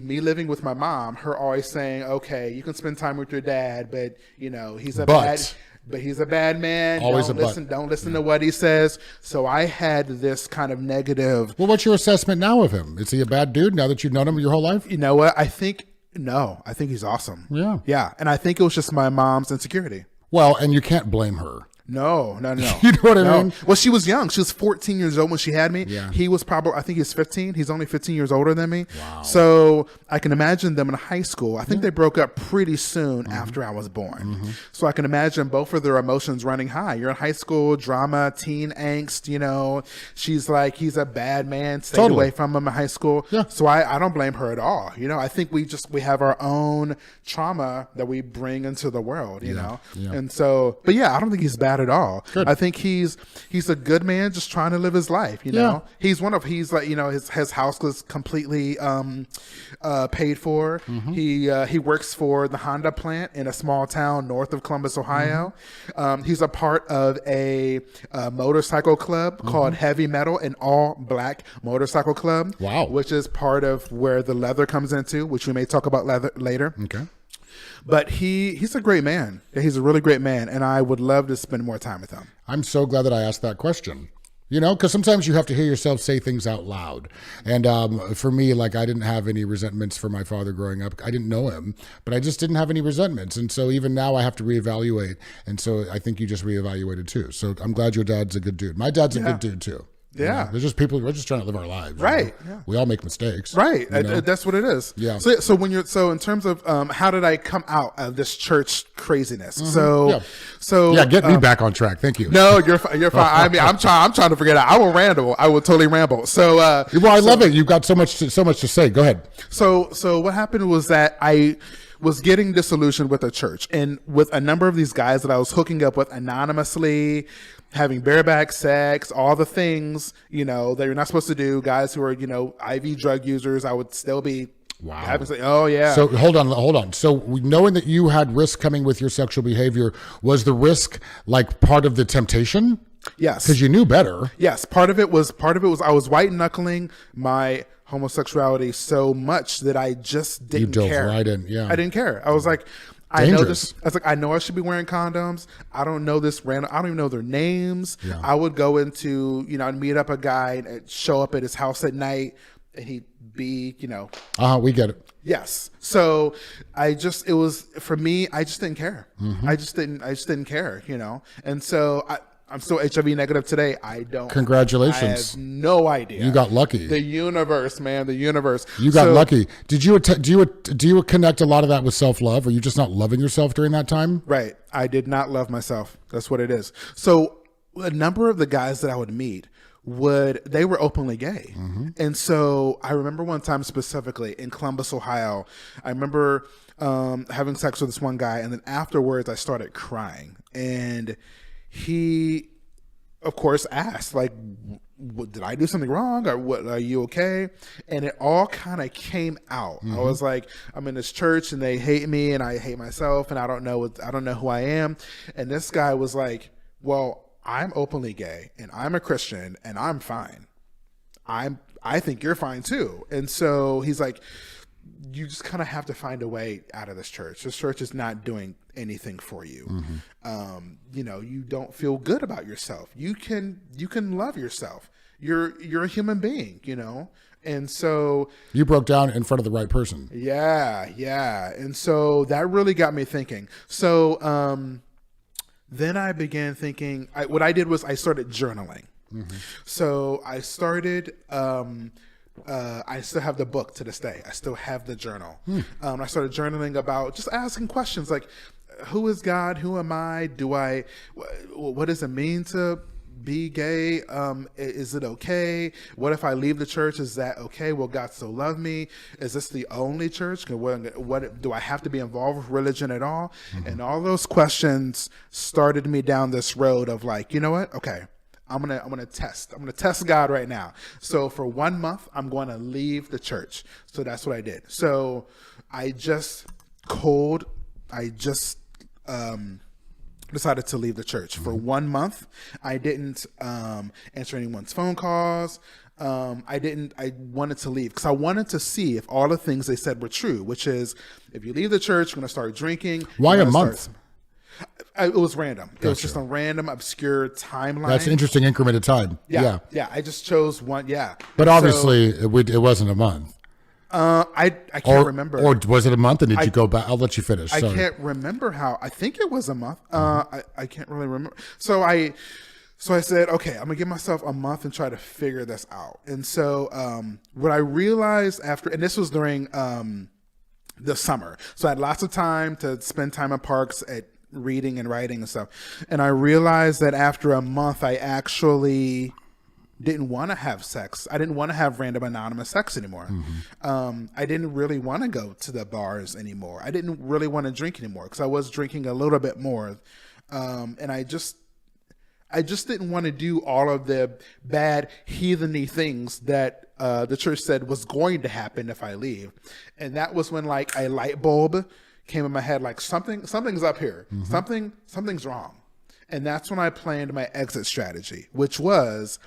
me living with my mom, her always saying, okay, you can spend time with your dad, but you know, he's a bad man. Always don't listen to what he says. So I had this kind of negative. Well, what's your assessment now of him? Is he a bad dude now that you've known him your whole life? You know what? I think he's awesome. Yeah. Yeah. And I think it was just my mom's insecurity. Well, and you can't blame her. No. You know what I mean? Well, she was young. She was 14 years old when she had me. Yeah. He was I think he's 15. He's only 15 years older than me. Wow. So I can imagine them in high school. I think they broke up pretty soon after I was born. So I can imagine both of their emotions running high. You're in high school, drama, teen angst, you know. She's like, he's a bad man. Stayed away from him in high school. Yeah. So I don't blame her at all. You know, I think we have our own trauma that we bring into the world, you know. Yeah. And so, but yeah, I don't think he's bad at all. Good. I think he's a good man just trying to live his life, you know. He's like, you know, his house was completely paid for. He works for the Honda plant in a small town north of Columbus, Ohio. He's a part of a motorcycle club called Heavy Metal, an all black motorcycle club. Wow. Which is part of where the leather comes into, which we may talk about later. Okay. But he's a great man. He's a really great man, and I would love to spend more time with him. I'm so glad that I asked that question. You know, because sometimes you have to hear yourself say things out loud. And for me, like, I didn't have any resentments for my father growing up. I didn't know him, but I just didn't have any resentments. And so even now I have to reevaluate. And so I think you just reevaluated too. So I'm glad your dad's a good dude. My dad's a good dude too. Yeah. You know, there's just people, we're just trying to live our lives. Right. You know? Yeah. We all make mistakes. Right. You know? That's what it is. Yeah. So in terms of how did I come out of this church craziness? So get me back on track. Thank you. No, you're fine. I mean, I'm trying to forget out. I will ramble. I will totally ramble. So I love it. You've got so much to say. Go ahead. So what happened was that I was getting disillusioned with the church and with a number of these guys that I was hooking up with anonymously, having bareback sex, all the things, you know, that you're not supposed to do. Guys who are, you know, IV drug users, I would still be having to say, oh yeah. So hold on. So knowing that you had risk coming with your sexual behavior, was the risk like part of the temptation? Yes. Because you knew better. Yes. Part of it was I was white knuckling my homosexuality so much that I just didn't care. You dove right in, yeah. I didn't care. I was like, I know this. I was like, I know I should be wearing condoms. I don't know this random. I don't even know their names. Yeah. I would go into, you know, I'd meet up a guy and show up at his house at night, and he'd be, you know. We get it. Yes. So it was for me. I just didn't care. I just didn't care, you know. And so I'm still HIV negative today. Congratulations. I have no idea. You got lucky. The universe, man. The universe. You got lucky. Did you do you connect a lot of that with self-love? Are you just not loving yourself during that time? Right. I did not love myself. That's what it is. So a number of the guys that I would meet they were openly gay. And so I remember one time specifically in Columbus, Ohio, I remember having sex with this one guy, and then afterwards I started crying, and he, of course, asked, like, did I do something wrong, or what? Are you okay? And it all kind of came out. I was like, I'm in this church and they hate me and I hate myself and I don't know who I am. And this guy was like, well, I'm openly gay and I'm a Christian and I'm fine. I think you're fine too. And so he's like, you just kind of have to find a way out of this church. This church is not doing anything for you. You know, you don't feel good about yourself. You can love yourself. You're a human being, you know? And so you broke down in front of the right person. Yeah. And so that really got me thinking. So, then I began thinking, what I did was I started journaling. So I started, I still have the book to this day. I still have the journal. I started journaling about just asking questions like, who is God? Who am I? What does it mean to be gay? Is it okay? What if I leave the church? Is that okay? Will God still love me? Is this the only church? What do I have to be involved with religion at all? And all those questions started me down this road of like, you know what? Okay, I'm gonna test God right now. So for 1 month, I'm going to leave the church. So that's what I did. So I just decided to leave the church for 1 month. I didn't answer anyone's phone calls. I wanted to leave because I wanted to see if all the things they said were true, which is if you leave the church, you're going to start drinking. Why a month? It was random. Gotcha. It was just a random, obscure timeline. That's an interesting increment of time. Yeah. I just chose one. Yeah. But obviously, it wasn't a month. I can't remember. Or was it a month? And did you go back? I'll let you finish. I Sorry. can't remember how. I think it was a month. I can't really remember. So I said, okay, I'm gonna give myself a month and try to figure this out. And so what I realized after, and this was during the summer, so I had lots of time to spend time in parks at reading and writing and stuff. And I realized that after a month, I actually didn't want to have sex. I didn't want to have random anonymous sex anymore. I didn't really want to go to the bars anymore. I didn't really want to drink anymore because I was drinking a little bit more. And I just didn't want to do all of the bad heatheny things that the church said was going to happen if I leave. And that was when like a light bulb came in my head, like something's up here. Something's wrong. And that's when I planned my exit strategy, which was,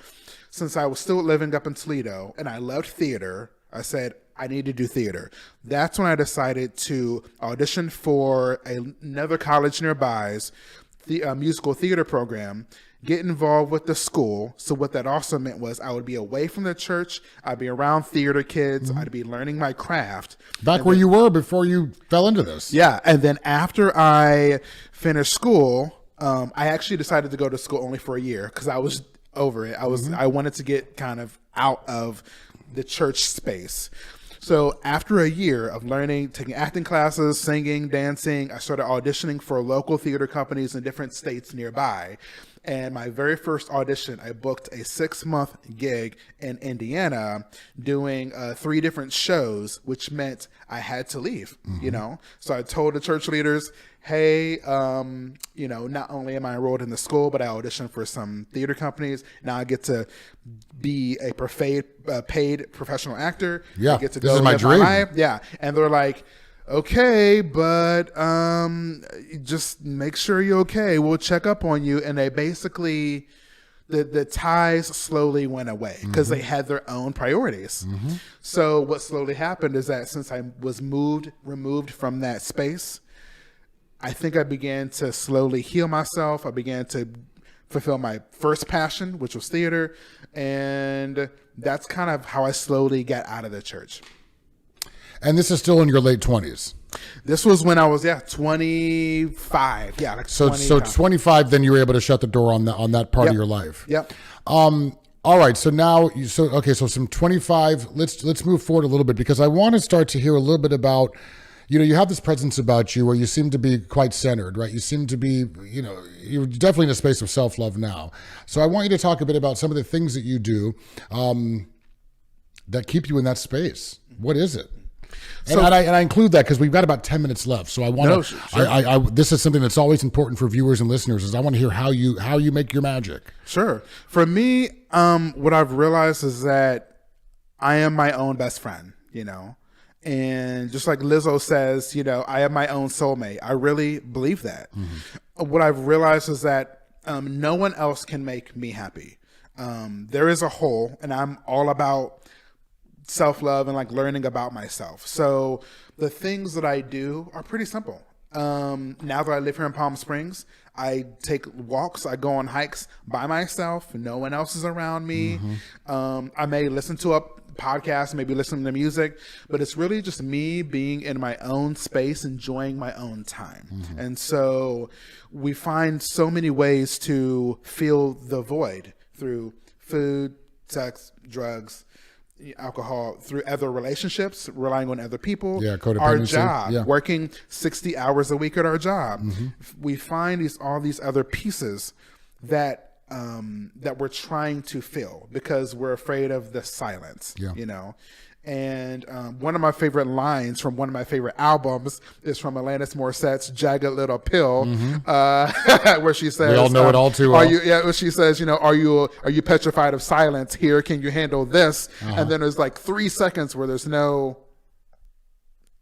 since I was still living up in Toledo and I loved theater, I said, I need to do theater. That's when I decided to audition for another college nearbys musical theater program, get involved with the school. So what that also meant was I would be away from the church. I'd be around theater kids. I'd be learning my craft. Back where you were before you fell into this. Yeah. And then after I finished school, I actually decided to go to school only for a year because I was over it. I wanted to get kind of out of the church space. So after a year of learning, taking acting classes, singing, dancing, I started auditioning for local theater companies in different states nearby. And my very first audition, I booked a 6-month gig in Indiana doing 3 different shows, which meant I had to leave, you know? So I told the church leaders, hey, you know, not only am I enrolled in the school, but I auditioned for some theater companies. Now I get to be a paid professional actor. Yeah, I get to this go is my live dream. life. Yeah, and they're like, okay, but just make sure you're okay. We'll check up on you. And they basically, the ties slowly went away because they had their own priorities. So what slowly happened is that since I was removed from that space, I think I began to slowly heal myself. I began to fulfill my first passion, which was theater. And that's kind of how I slowly got out of the church. And this is still in your late 20s. This was when I was 25. Yeah, like so 25. Then you were able to shut the door on that part of your life. Yep. All right. So now, so some 25. Let's move forward a little bit because I want to start to hear a little bit about. You know, you have this presence about you where you seem to be quite centered, right? You seem to be, you know, you're definitely in a space of self-love now. So I want you to talk a bit about some of the things that you do that keep you in that space. What is it? And I include that because we've got about 10 minutes left. So I want to. Sure. This is something that's always important for viewers and listeners. Is I want to hear how you make your magic. Sure. For me, what I've realized is that I am my own best friend. You know, and just like Lizzo says, you know, I am my own soulmate. I really believe that. What I've realized is that no one else can make me happy. There is a hole, and I'm all about self-love and like learning about myself. So the things that I do are pretty simple. Now that I live here in Palm Springs, I take walks, I go on hikes by myself. No one else is around me. I may listen to a podcast, maybe listening to music, but it's really just me being in my own space, enjoying my own time. And so we find so many ways to fill the void through food, sex, drugs, alcohol through other relationships, relying on other people, Yeah, codependency. our job, Yeah. working 60 hours a week at our job. We find all these other pieces that that we're trying to fill because we're afraid of the silence, Yeah. you know. And one of my favorite lines from one of my favorite albums is from Alanis Morissette's "Jagged Little Pill," where she says, We all know it all too well. Where she says, are you petrified of silence? Here, can you handle this? And then there's like 3 seconds where there's no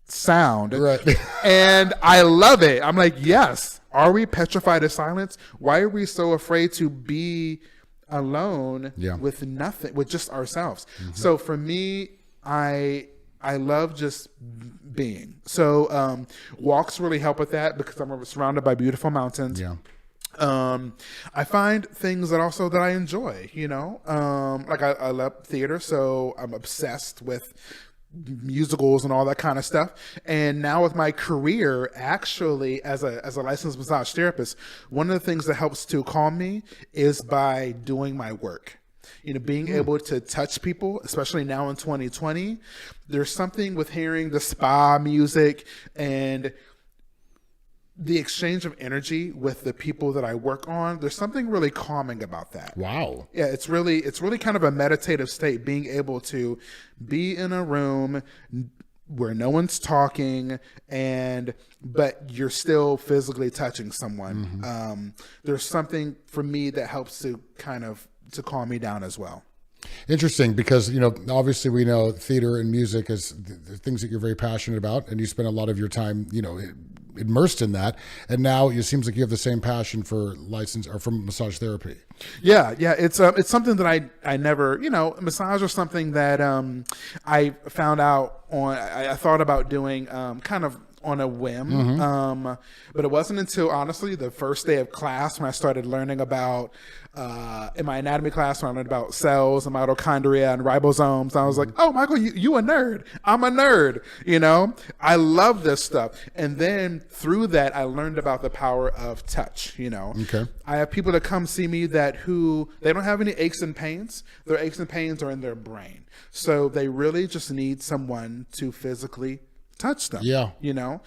sound, Right. and I love it. I'm like, yes. Are we petrified of silence? Why are we so afraid to be alone with nothing, with just ourselves? So for me, I love just being. So walks really help with that because I'm surrounded by beautiful mountains. Yeah. I find things that I enjoy, like I love theater, so I'm obsessed with musicals and all that kind of stuff. And now with my career, actually as a licensed massage therapist, one of the things that helps to calm me is by doing my work. Being able to touch people, especially now in 2020, there's something with hearing the spa music and the exchange of energy with the people that I work on. There's something really calming about that. Wow. Yeah, it's really kind of a meditative state, being able to be in a room where no one's talking but you're still physically touching someone. There's something for me that helps to to calm me down as well. Interesting, because obviously we know theater and music is the things that you're very passionate about, and you spend a lot of your time immersed in that. And now it seems like you have the same passion for massage therapy. Yeah, it's something that I never, massage was something that I found out on. I thought about doing kind of on a whim, but it wasn't until honestly the first day of class when I started learning about in my anatomy class when I learned about cells and mitochondria and ribosomes. I was like, oh, Michael, you a nerd. I'm a nerd. I love this stuff. And then through that, I learned about the power of touch. Okay. I have people that come see me who they don't have any aches and pains. Their aches and pains are in their brain. So they really just need someone to physically touch them. Yeah.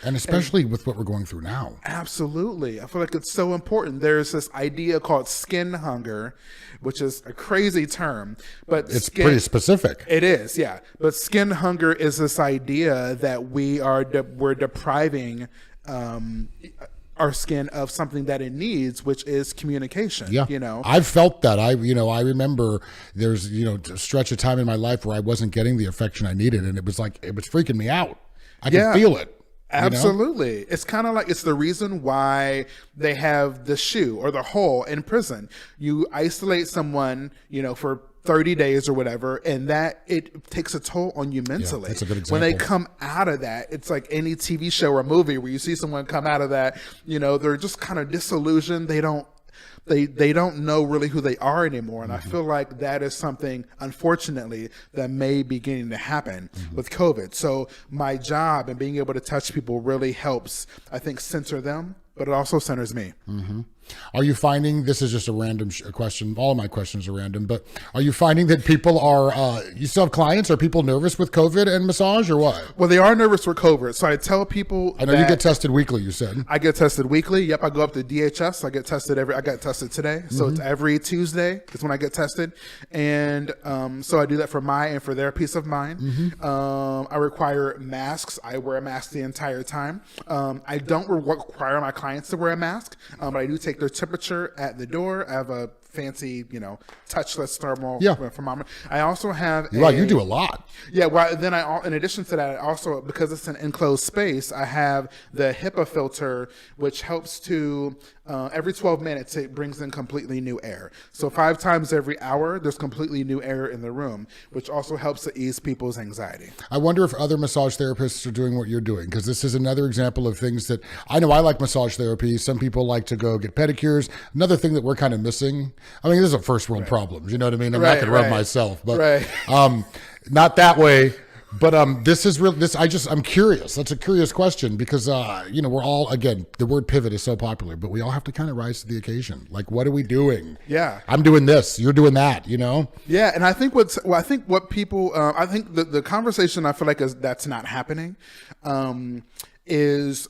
And especially with what we're going through now. Absolutely. I feel like it's so important. There's this idea called skin hunger, which is a crazy term, but it's pretty specific. It is, yeah. But skin hunger is this idea that we're depriving our skin of something that it needs, which is communication. Yeah. I've felt that. I remember there's, a stretch of time in my life where I wasn't getting the affection I needed, and it was freaking me out. I can feel it. Absolutely. It's kind of like, it's the reason why they have the shoe or the hole in prison. You isolate someone, for 30 days or whatever, and that it takes a toll on you mentally. Yeah, that's a good example. When they come out of that, it's like any TV show or movie where you see someone come out of that, they're just kind of disillusioned. They don't know really who they are anymore. And I feel like that is something, unfortunately, that may be beginning to happen with COVID. So my job and being able to touch people really helps, I think, center them, but it also centers me. Are you finding, this is just a random question, all of my questions are random, but are you finding that people are, you still have clients, are people nervous with COVID and massage or what? Well, they are nervous with COVID. So I tell people I know you get tested weekly, you said. I get tested weekly. Yep, I go up to DHS. I got tested today. So it's every Tuesday is when I get tested. And so I do that for my and for their peace of mind. I require masks. I wear a mask the entire time. I don't require my clients to wear a mask, but I do take their temperature at the door. I have a fancy, touchless thermal thermometer. I also have you do a lot. Yeah, well, then in addition to that, I also, because it's an enclosed space, I have the HEPA filter, which helps to, every 12 minutes, it brings in completely new air. So 5 times every hour, there's completely new air in the room, which also helps to ease people's anxiety. I wonder if other massage therapists are doing what you're doing, because this is another example of things that, I know I like massage therapy. Some people like to go get pedicures. Another thing that we're kind of missing, I mean, this is a first world problem. You know what I mean? I'm not going to rub myself, but not that way. But this is real. I'm curious. That's a curious question because we're all, again, the word pivot is so popular, but we all have to kind of rise to the occasion. Like, what are we doing? Yeah, I'm doing this. You're doing that. Yeah, and I think what people, I think the conversation I feel like that's not happening. Is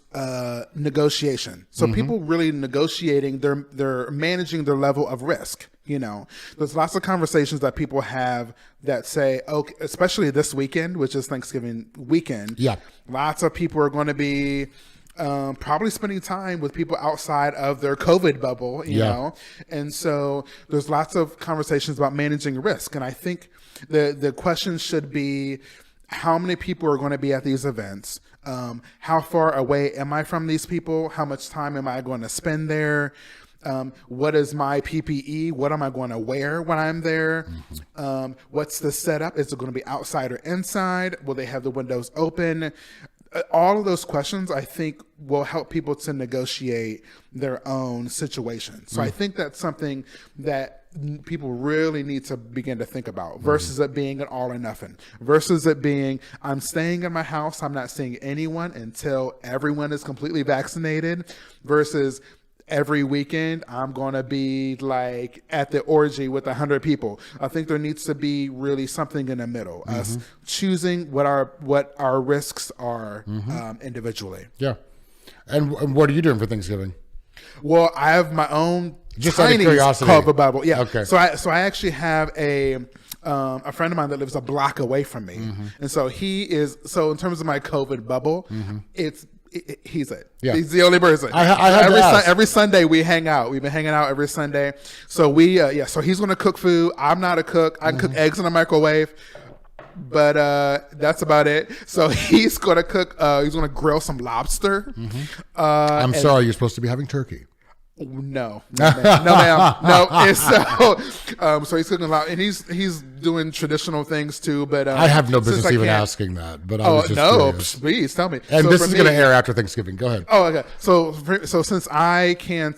negotiation. So people really negotiating, they're managing their level of risk. There's lots of conversations that people have that say, okay, especially this weekend, which is Thanksgiving weekend. Yeah. Lots of people are going to be probably spending time with people outside of their COVID bubble, you know? And so there's lots of conversations about managing risk. And I think the question should be, how many people are going to be at these events? How far away am I from these people? How much time am I going to spend there? What is my PPE? What am I going to wear when I'm there? What's the setup? Is it going to be outside or inside? Will they have the windows open? All of those questions, I think, will help people to negotiate their own situation. So I think that's something that people really need to begin to think about versus it being an all or nothing, versus it being, I'm staying in my house, I'm not seeing anyone until everyone is completely vaccinated, versus every weekend I'm going to be like at the orgy with 100 people. I think there needs to be really something in the middle, us choosing what our risks are individually. Yeah. And what are you doing for Thanksgiving? Well, I have my own just out of tiny curiosity. COVID bubble. Yeah. Okay. So I actually have a friend of mine that lives a block away from me, and so in terms of my COVID bubble, he's it. Yeah. He's the only person. Every Sunday we hang out. We've been hanging out every Sunday. So so he's going to cook food. I'm not a cook. I can cook eggs in the microwave, but that's about it. So he's going to cook. He's going to grill some lobster. I'm sorry, you're supposed to be having turkey. No, ma'am. No. And so he's cooking a lot, and he's doing traditional things too. But I have no business even asking that. But I was just curious. Please tell me. And this is going to air after Thanksgiving. Go ahead. Oh, okay. So since I can't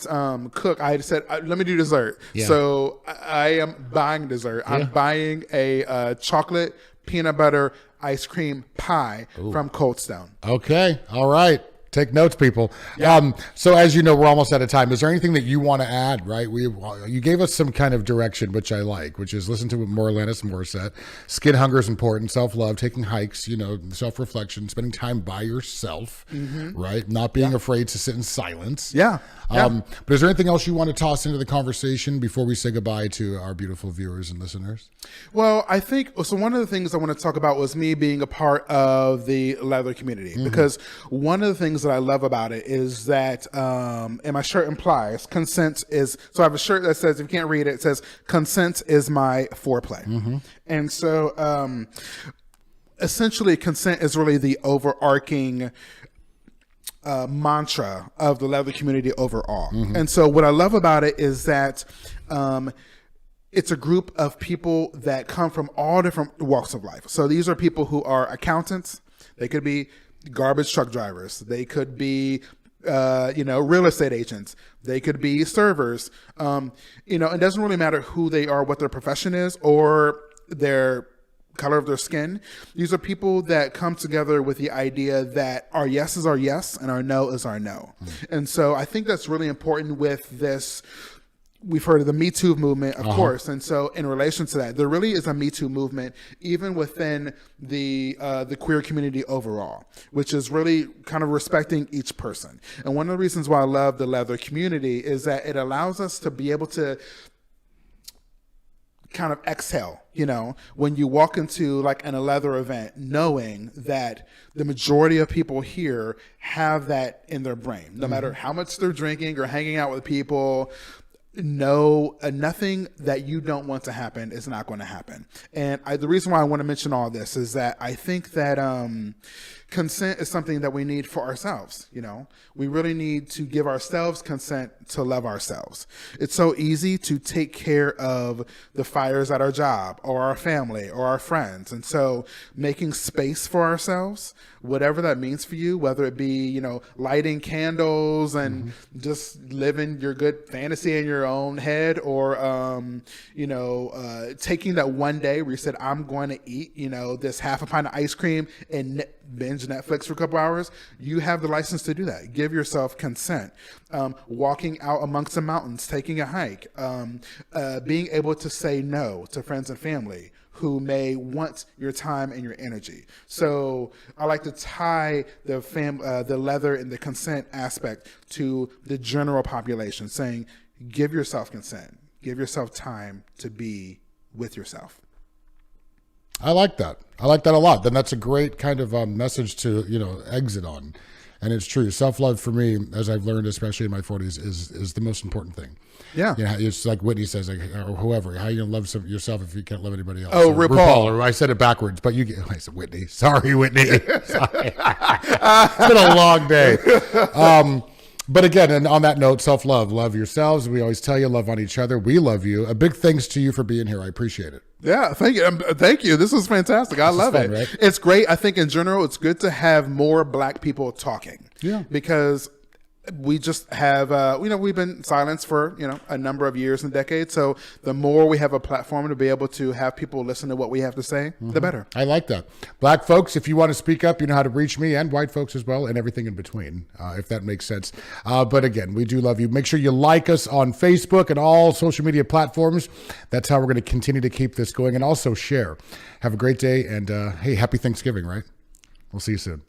cook, I said let me do dessert. Yeah. So I am buying dessert. I'm buying a chocolate peanut butter ice cream pie from Cold Stone. Okay. All right. Take notes, people. Yeah. So as you know, we're almost out of time. Is there anything that you want to add, right? You gave us some kind of direction, which I like, which is listen to more Alanis Morissette. Skin hunger is important. Self-love, taking hikes, self-reflection, spending time by yourself, right? Not being afraid to sit in silence. Yeah. But is there anything else you want to toss into the conversation before we say goodbye to our beautiful viewers and listeners? Well, I think, so one of the things I want to talk about was me being a part of the leather community, because one of the things that I love about it is that, and my shirt implies, consent is, so I have a shirt that says, if you can't read it, it says, consent is my foreplay. And so essentially consent is really the overarching mantra of the leather community overall. And so what I love about it is that it's a group of people that come from all different walks of life. So these are people who are accountants. They could be garbage truck drivers. They could be real estate agents. They could be servers. It doesn't really matter who they are, what their profession is, or their color of their skin. These are people that come together with the idea that our yes is our yes and our no is our no. And so I think that's really important with this. We've heard of the Me Too movement, of course. And so in relation to that, there really is a Me Too movement, even within the queer community overall, which is really kind of respecting each person. And one of the reasons why I love the leather community is that it allows us to be able to kind of exhale, when you walk into like a leather event, knowing that the majority of people here have that in their brain, no matter how much they're drinking or hanging out with people. No, nothing that you don't want to happen is not going to happen. And the reason why I want to mention all this is that I think that consent is something that we need for ourselves. We really need to give ourselves consent to love ourselves. It's so easy to take care of the fires at our job or our family or our friends. And so making space for ourselves, whatever that means for you, whether it be, lighting candles and just living your good fantasy in your own head, or, taking that one day where you said, I'm going to eat, this half a pint of ice cream and binge Netflix for a couple hours, you have the license to do that. Give yourself consent. Walking out amongst the mountains, taking a hike, being able to say no to friends and family who may want your time and your energy. So I like to tie the leather and the consent aspect to the general population, saying, give yourself consent, give yourself time to be with yourself. I like that. I like that a lot. Then that's a great kind of message to, exit on. And it's true. Self-love for me, as I've learned, especially in my 40s, is the most important thing. Yeah. It's like Whitney says, or whoever, how are you going to love yourself if you can't love anybody else? Oh, or RuPaul. Or I said it backwards, but I said Whitney. Sorry, Whitney. Sorry. It's been a long day. But again, and on that note, self-love, love yourselves. We always tell you, love on each other. We love you. A big thanks to you for being here. I appreciate it. Yeah, thank you. Thank you. This was fantastic. I love it. Right? It's great. I think in general, it's good to have more Black people talking. Yeah. Because we just have, we've been silenced for, a number of years and decades. So the more we have a platform to be able to have people listen to what we have to say, the better. I like that. Black folks, if you want to speak up, you know how to reach me, and white folks as well, and everything in between, if that makes sense. But again, we do love you. Make sure you like us on Facebook and all social media platforms. That's how we're going to continue to keep this going, and also share. Have a great day, and hey, happy Thanksgiving, right? We'll see you soon.